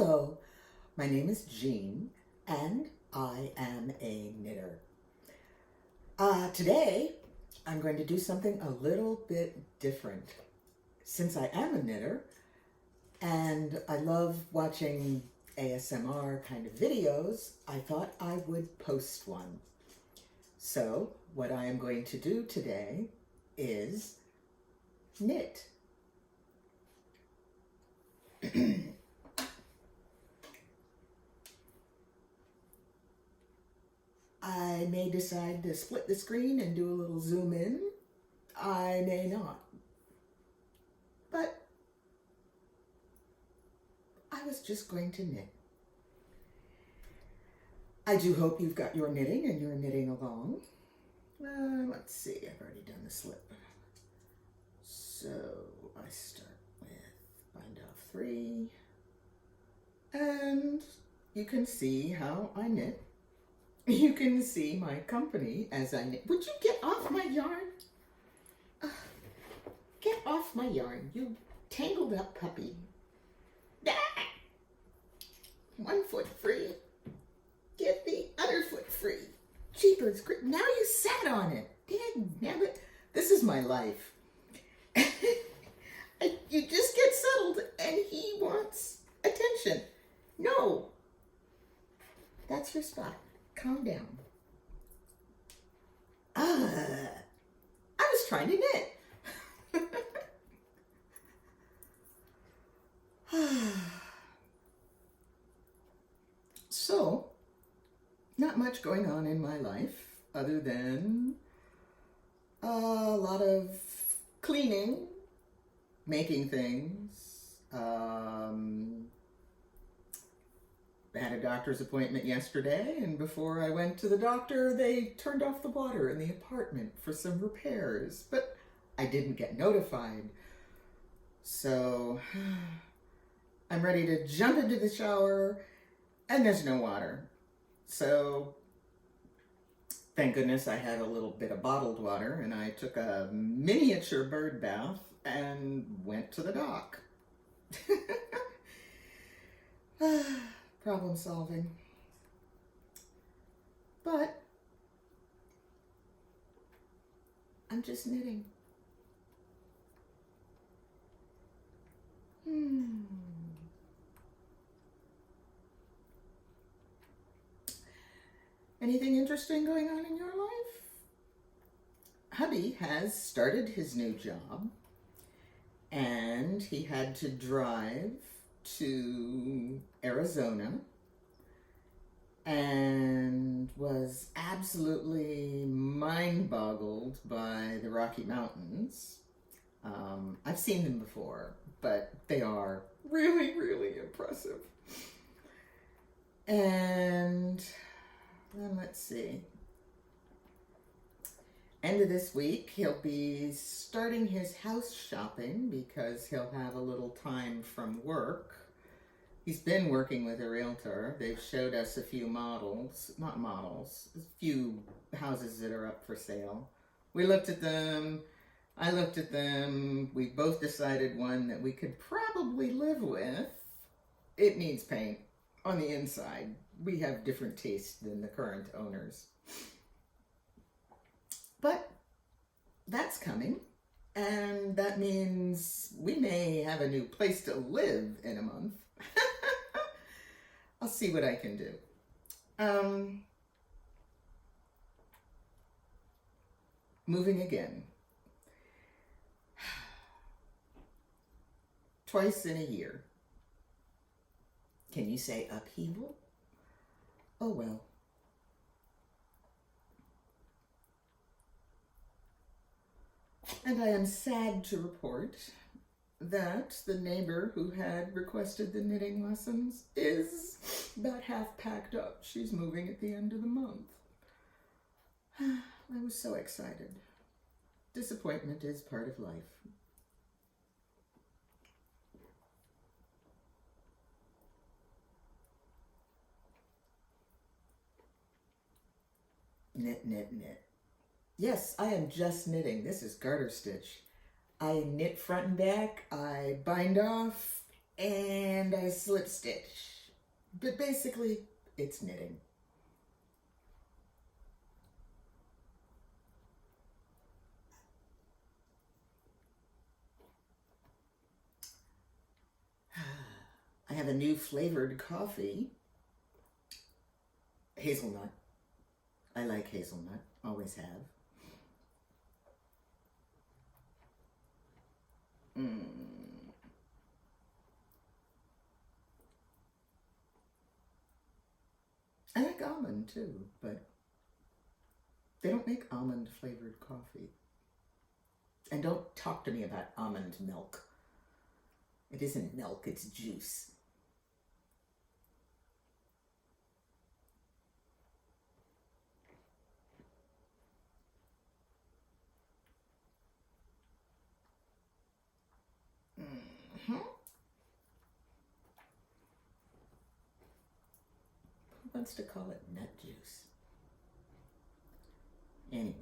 Hello, my name is Jean, and I am a knitter. Today, I'm going to do something a little bit different. Since I am a knitter, and I love watching ASMR kind of videos, I thought I would post one. So, what I am going to do today is knit. I may decide to split the screen and do a little zoom in. I may not. But I was just going to knit. I do hope you've got your knitting and you're knitting along. Let's see, I've already done the slip. So I start with bind off 3. And you can see how I knit. You can see my company as I knit. Would you get off my yarn? Get off my yarn, you tangled up puppy. Ah! 1 foot free. Get the other foot free. Jeepers, now you sat on it. Dadnabbit. This is my life. You just get settled and he wants attention. No. That's your spot. Calm down. I was trying to knit. So, not much going on in my life other than a lot of cleaning, making things, I had a doctor's appointment yesterday, and before I went to the doctor, they turned off the water in the apartment for some repairs, but I didn't get notified. So I'm ready to jump into the shower, and there's no water. So thank goodness I had a little bit of bottled water, and I took a miniature bird bath and went to the dock. Problem solving. But I'm just knitting. Anything interesting going on in your life? Hubby has started his new job, and he had to drive to Arizona and was absolutely mind-boggled by the Rocky Mountains. I've seen them before, but they are really, really impressive. And then let's see. End of this week, he'll be starting his house shopping because he'll have a little time from work. He's been working with a realtor. They've showed us a few a few houses that are up for sale. We looked at them. I looked at them. We both decided one that we could probably live with. It needs paint on the inside. We have different tastes than the current owners. But that's coming, and that means we may have a new place to live in a month. I'll see what I can do. Moving again. Twice in a year. Can you say upheaval? Oh well. And I am sad to report that the neighbor who had requested the knitting lessons is about half packed up. She's moving at the end of the month. I was so excited. Disappointment is part of life. Knit, knit, knit. Yes, I am just knitting. This is garter stitch. I knit front and back, I bind off, and I slip stitch. But basically, it's knitting. I have a new flavored coffee. Hazelnut. I like hazelnut. Always have. I like almond too, but they don't make almond flavored coffee. And don't talk to me about almond milk. It isn't milk, it's juice. Mm-hmm. Who wants to call it nut juice? Anyway.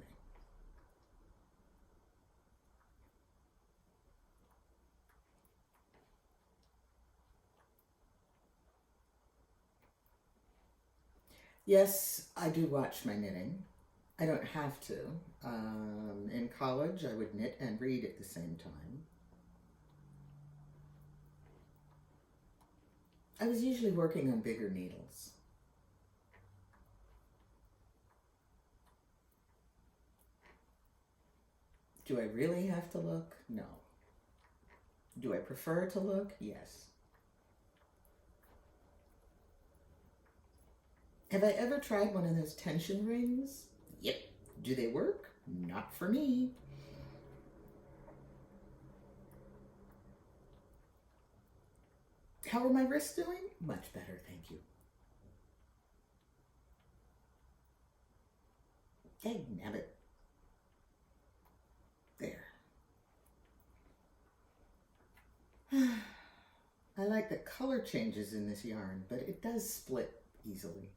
Yes, I do watch my knitting. I don't have to. In college, I would knit and read at the same time. I was usually working on bigger needles. Do I really have to look? No. Do I prefer to look? Yes. Have I ever tried one of those tension rings? Yep. Do they work? Not for me. How are my wrists doing? Much better, thank you. Hey, nabbit. There. I like the color changes in this yarn, but it does split easily.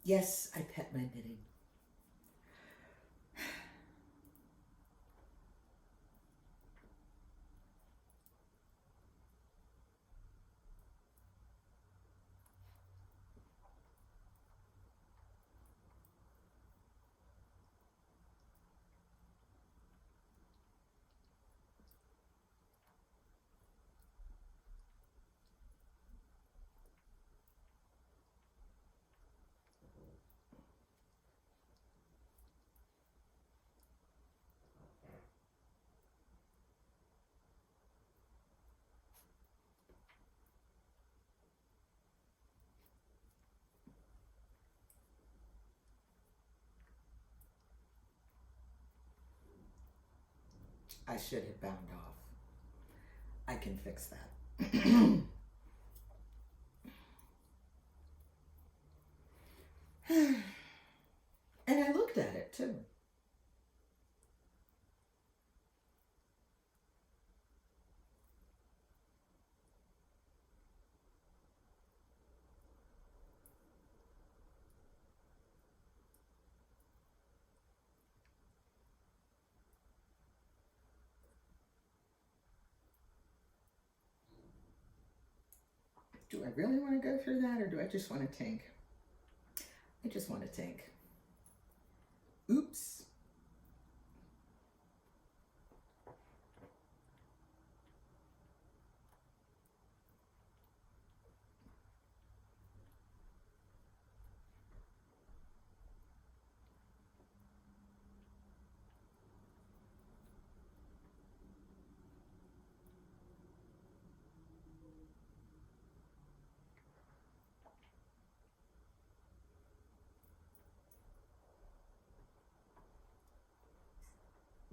Yes, I pet my knitting. I should have bound off. I can fix that. And I looked at it too. Do I really want to go through that, or do I just want to tank? I just want to tank. Oops.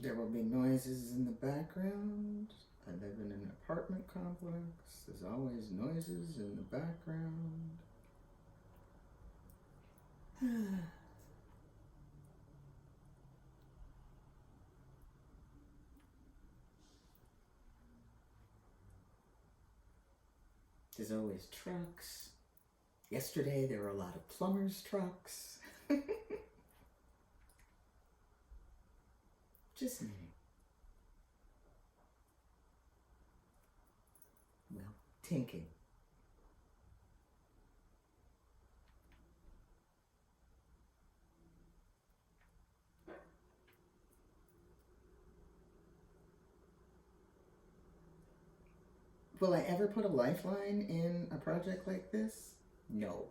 There will be noises in the background. I live in an apartment complex. There's always noises in the background. There's always trucks. Yesterday there were a lot of plumbers' trucks. Just knitting. Well, tinking. Will I ever put a lifeline in a project like this? No.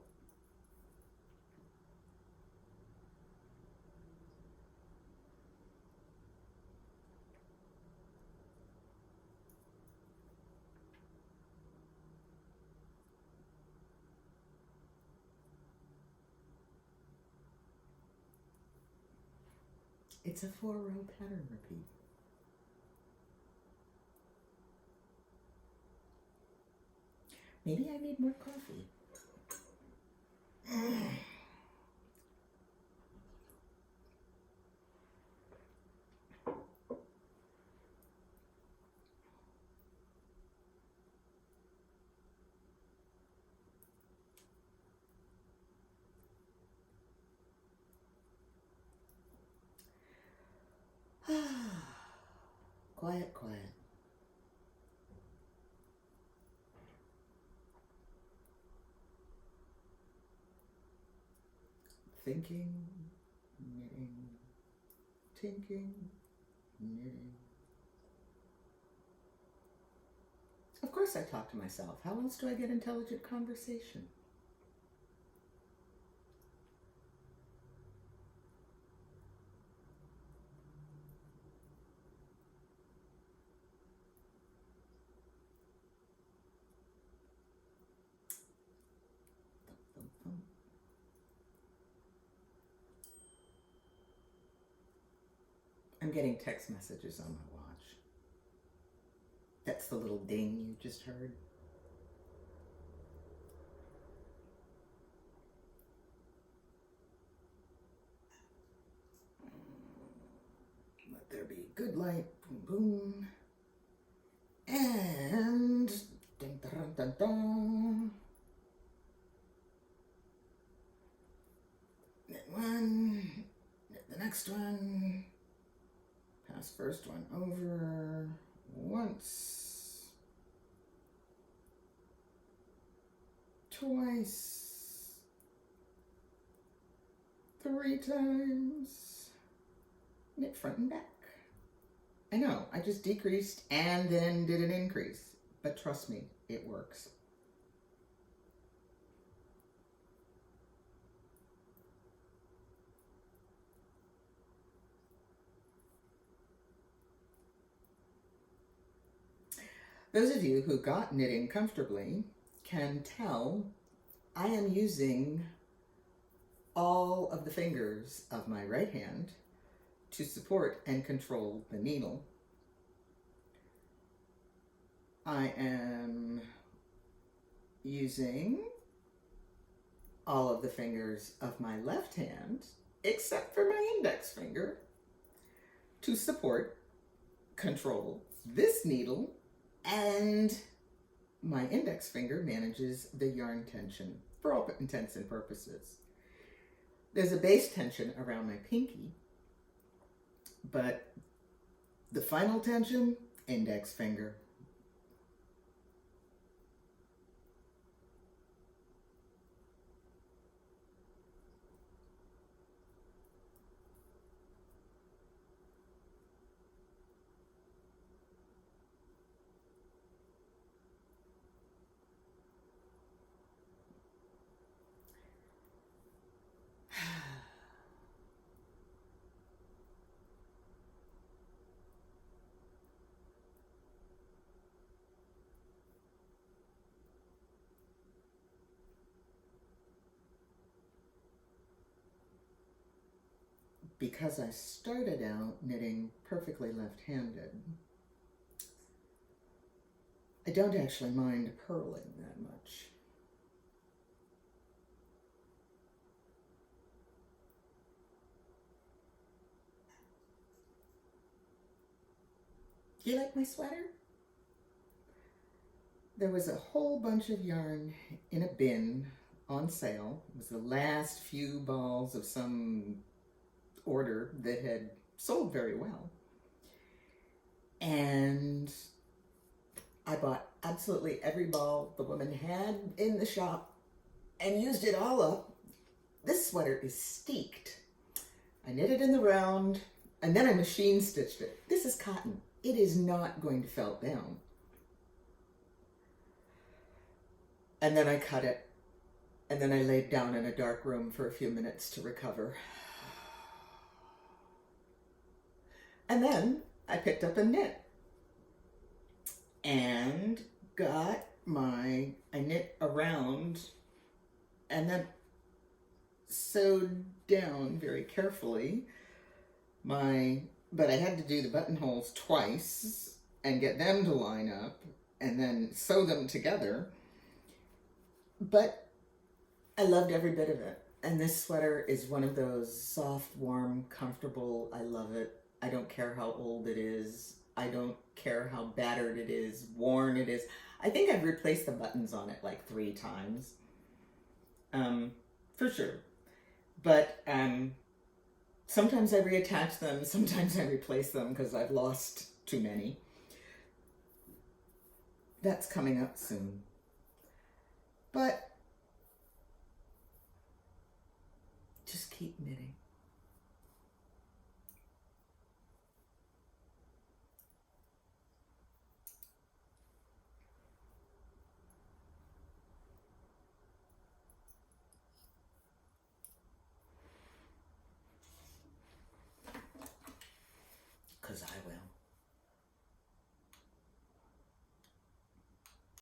It's a 4-row pattern repeat. Maybe I need more coffee. Quiet, quiet. Thinking, knitting, tinking, knitting. Of course I talk to myself. How else do I get intelligent conversation? I'm getting text messages on my watch. That's the little ding you just heard. Let there be good light, boom, boom. And dun, dun, dun, dun. Knit one, knit the next one. Pass first one over once, twice, 3 times, knit front and back. I know, I just decreased and then did an increase, but trust me, it works. Those of you who got knitting comfortably can tell I am using all of the fingers of my right hand to support and control the needle. I am using all of the fingers of my left hand, except for my index finger, to support, control this needle, and my index finger manages the yarn tension for all intents and purposes. There's a base tension around my pinky, but the final tension, index finger. Because I started out knitting perfectly left-handed, I don't actually mind purling that much. Do you like my sweater? There was a whole bunch of yarn in a bin on sale. It was the last few balls of some order that had sold very well. And I bought absolutely every ball the woman had in the shop and used it all up. This sweater is steeked. I knit it in the round and then I machine stitched it. This is cotton. It is not going to felt down. And then I cut it, and then I laid down in a dark room for a few minutes to recover. And then I picked up a knit and I knit around and then sewed down very carefully but I had to do the buttonholes twice and get them to line up and then sew them together. But I loved every bit of it. And this sweater is one of those soft, warm, comfortable, I love it. I don't care how old it is. I don't care how battered it is, worn it is. I think I've replaced the buttons on it like 3 times. For sure. But sometimes I reattach them, sometimes I replace them because I've lost too many. That's coming up soon. But just keep knitting. Because I will.